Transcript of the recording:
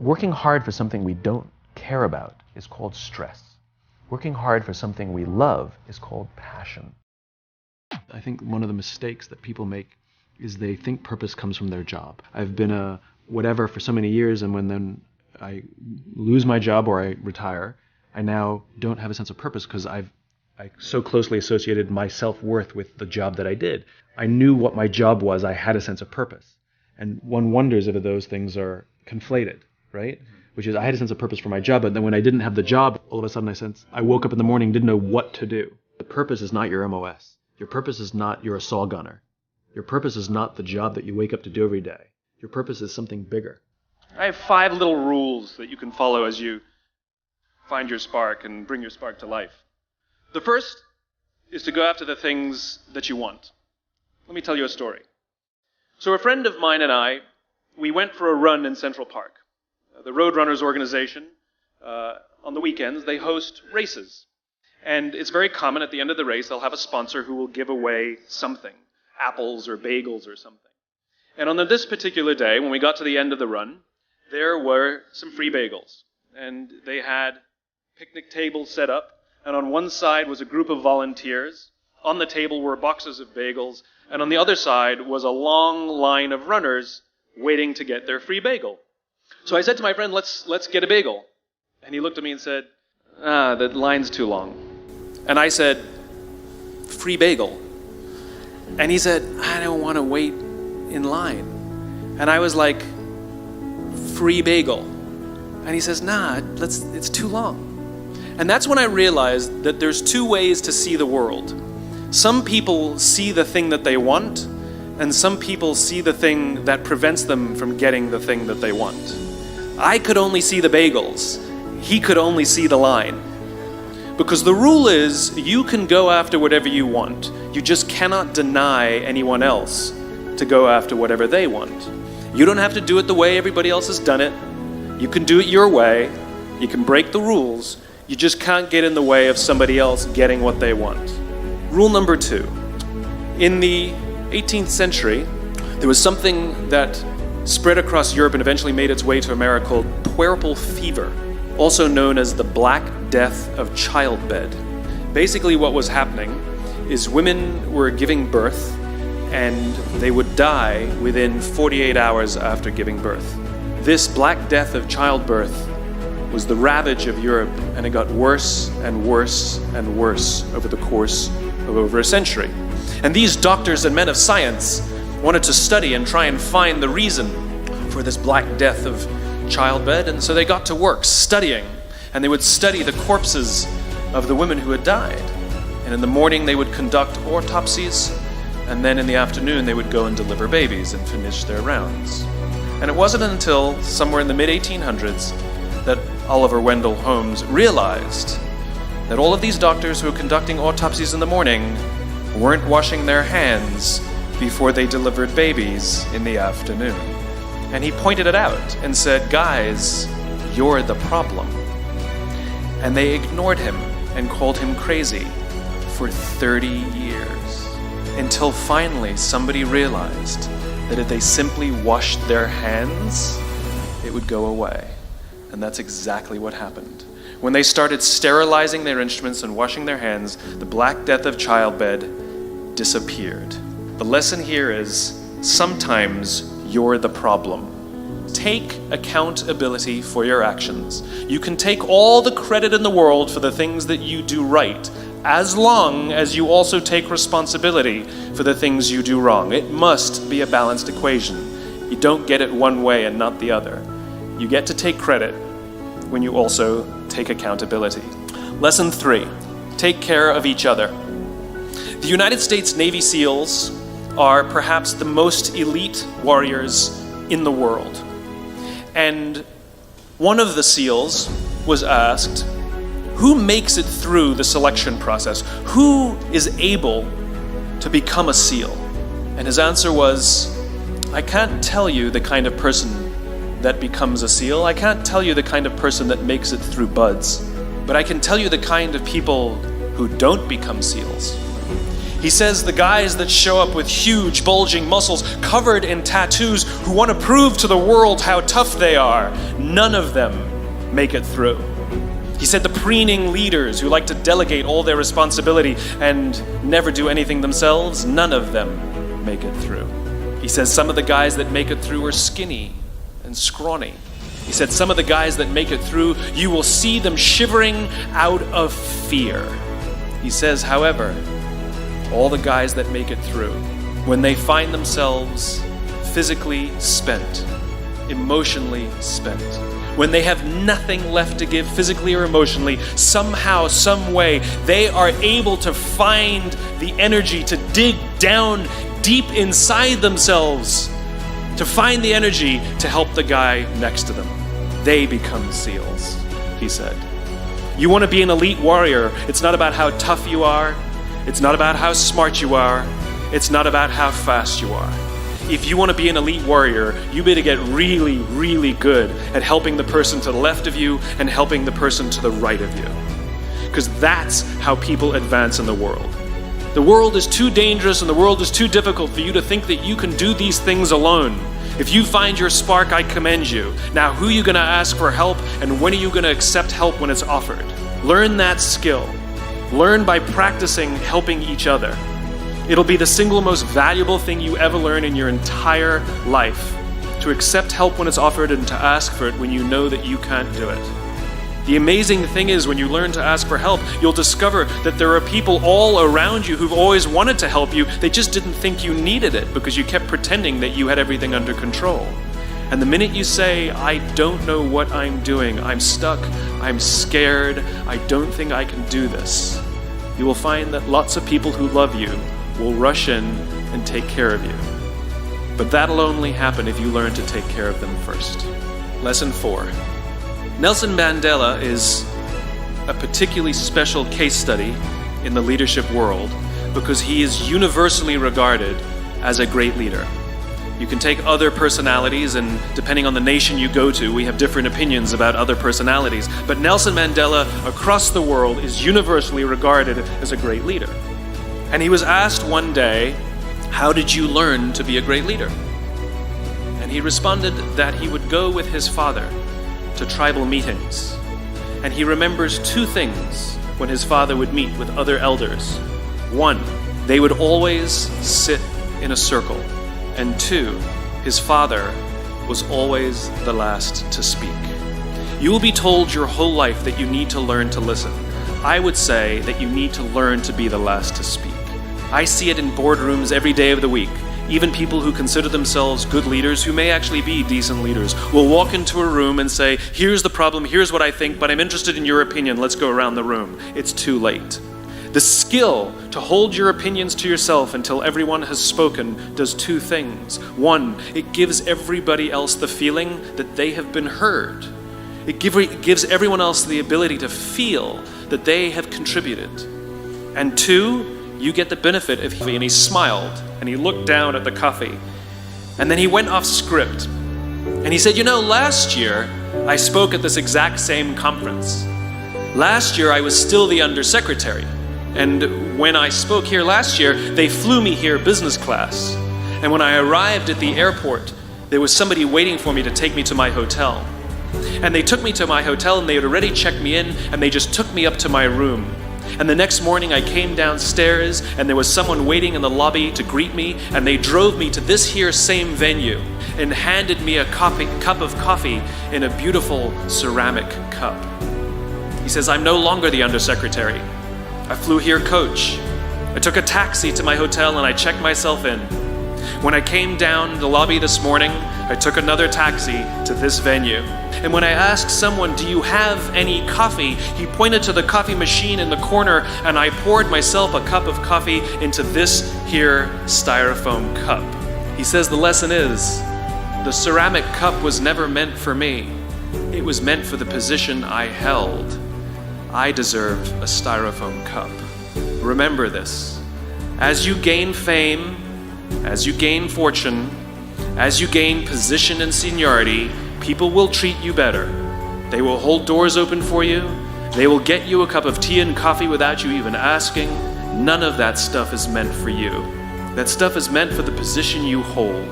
Working hard for something we don't care about is called stress. Working hard for something we love is called passion. I think one of the mistakes that people make is they think purpose comes from their job. I've been a whatever for so many years, and when then I lose my job or I retire, I now don't have a sense of purpose because I so closely associated my self-worth with the job that I did. I knew what my job was. I had a sense of purpose. And one wonders if those things are conflated, right? Which is I had a sense of purpose for my job, but then when I didn't have the job, all of a sudden I woke up in the morning, didn't know what to do. The purpose is not your MOS. Your purpose is not you're a saw gunner. Your purpose is not the job that you wake up to do every day. Your purpose is something bigger. I have 5 little rules that you can follow as you find your spark and bring your spark to life. The first is to go after the things that you want. Let me tell you a story. So a friend of mine and I, we went for a run in Central Park. The Roadrunners organization, on the weekends, they host races. And it's very common at the end of the race, they'll have a sponsor who will give away something, apples or bagels or something. And on this particular day, when we got to the end of the run, there were some free bagels. And they had picnic tables set up, and on one side was a group of volunteers. On the table were boxes of bagels, and on the other side was a long line of runners waiting to get their free bagel. So I said to my friend, let's get a bagel. And he looked at me and said, the line's too long. And I said, free bagel. And he said, I don't want to wait in line. And I was like, free bagel. And he says, it's too long. And that's when I realized that there's 2 ways to see the world. Some people see the thing that they want, and some people see the thing that prevents them from getting the thing that they want. I could only see the bagels. He could only see the line. Because the rule is, you can go after whatever you want. You just cannot deny anyone else to go after whatever they want. You don't have to do it the way everybody else has done it. You can do it your way. You can break the rules. You just can't get in the way of somebody else getting what they want. Rule number 2. In the 18th century, there was something that spread across Europe and eventually made its way to America called puerperal fever, also known as the Black Death of childbed. Basically what was happening is women were giving birth and they would die within 48 hours after giving birth. This Black Death of childbirth was the ravage of Europe, and it got worse and worse and worse over the course of over a century. And these doctors and men of science wanted to study and try and find the reason for this Black Death of childbed, and so they got to work studying, and they would study the corpses of the women who had died. And in the morning they would conduct autopsies, and then in the afternoon they would go and deliver babies and finish their rounds. And it wasn't until somewhere in the mid-1800s that Oliver Wendell Holmes realized that all of these doctors who were conducting autopsies in the morning weren't washing their hands before they delivered babies in the afternoon. And he pointed it out and said, guys, you're the problem. And they ignored him and called him crazy for 30 years, until finally somebody realized that if they simply washed their hands, it would go away. And that's exactly what happened. When they started sterilizing their instruments and washing their hands, the Black Death of childbed disappeared. The lesson here is, sometimes you're the problem. Take accountability for your actions. You can take all the credit in the world for the things that you do right, as long as you also take responsibility for the things you do wrong. It must be a balanced equation. You don't get it one way and not the other. You get to take credit when you also take accountability. Lesson 3, take care of each other. The United States Navy SEALs are perhaps the most elite warriors in the world. And one of the SEALs was asked, who makes it through the selection process? Who is able to become a SEAL? And his answer was, I can't tell you the kind of person that becomes a SEAL. I can't tell you the kind of person that makes it through BUD/S, but I can tell you the kind of people who don't become SEALs. He says the guys that show up with huge, bulging muscles covered in tattoos who want to prove to the world how tough they are, none of them make it through. He said the preening leaders who like to delegate all their responsibility and never do anything themselves, none of them make it through. He says some of the guys that make it through are skinny and scrawny. He said some of the guys that make it through, you will see them shivering out of fear. He says, however, all the guys that make it through, when they find themselves physically spent, emotionally spent, when they have nothing left to give physically or emotionally, somehow, some way, they are able to find the energy to dig down deep inside themselves, to find the energy to help the guy next to them. They become SEALs, he said. You want to be an elite warrior, it's not about how tough you are, it's not about how smart you are, it's not about how fast you are. If you want to be an elite warrior, you better get really, really good at helping the person to the left of you and helping the person to the right of you. Because that's how people advance in the world. The world is too dangerous and the world is too difficult for you to think that you can do these things alone. If you find your spark, I commend you. Now, who are you going to ask for help, and when are you going to accept help when it's offered? Learn that skill. Learn by practicing helping each other. It'll be the single most valuable thing you ever learn in your entire life, to accept help when it's offered and to ask for it when you know that you can't do it. The amazing thing is, when you learn to ask for help, you'll discover that there are people all around you who've always wanted to help you. They just didn't think you needed it because you kept pretending that you had everything under control. And the minute you say, I don't know what I'm doing, I'm stuck, I'm scared, I don't think I can do this, you will find that lots of people who love you will rush in and take care of you. But that'll only happen if you learn to take care of them first. Lesson 4. Nelson Mandela is a particularly special case study in the leadership world because he is universally regarded as a great leader. You can take other personalities, and depending on the nation you go to, we have different opinions about other personalities. But Nelson Mandela, across the world, is universally regarded as a great leader. And he was asked one day, how did you learn to be a great leader? And he responded that he would go with his father to tribal meetings. And he remembers two things when his father would meet with other elders. One, they would always sit in a circle. And two, his father was always the last to speak. You will be told your whole life that you need to learn to listen. I would say that you need to learn to be the last to speak. I see it in boardrooms every day of the week. Even people who consider themselves good leaders, who may actually be decent leaders, will walk into a room and say, here's the problem, here's what I think, but I'm interested in your opinion, let's go around the room. It's too late. The skill to hold your opinions to yourself until everyone has spoken does two things. One, it gives everybody else the feeling that they have been heard. It gives everyone else the ability to feel that they have contributed. And two, you get the benefit of it. And he smiled and he looked down at the coffee. And then he went off script. And he said, last year I spoke at this exact same conference. Last year I was still the undersecretary. And when I spoke here last year, they flew me here business class. And when I arrived at the airport, there was somebody waiting for me to take me to my hotel. And they took me to my hotel and they had already checked me in and they just took me up to my room. And the next morning I came downstairs and there was someone waiting in the lobby to greet me, and they drove me to this here same venue and handed me a cup of coffee in a beautiful ceramic cup. He says, I'm no longer the undersecretary. I flew here coach. I took a taxi to my hotel and I checked myself in. When I came down the lobby this morning, I took another taxi to this venue. And when I asked someone, do you have any coffee? He pointed to the coffee machine in the corner and I poured myself a cup of coffee into this here styrofoam cup. He says the lesson is, the ceramic cup was never meant for me. It was meant for the position I held. I deserve a styrofoam cup. Remember this. As you gain fame, as you gain fortune, as you gain position and seniority, people will treat you better. They will hold doors open for you. They will get you a cup of tea and coffee without you even asking. None of that stuff is meant for you. That stuff is meant for the position you hold.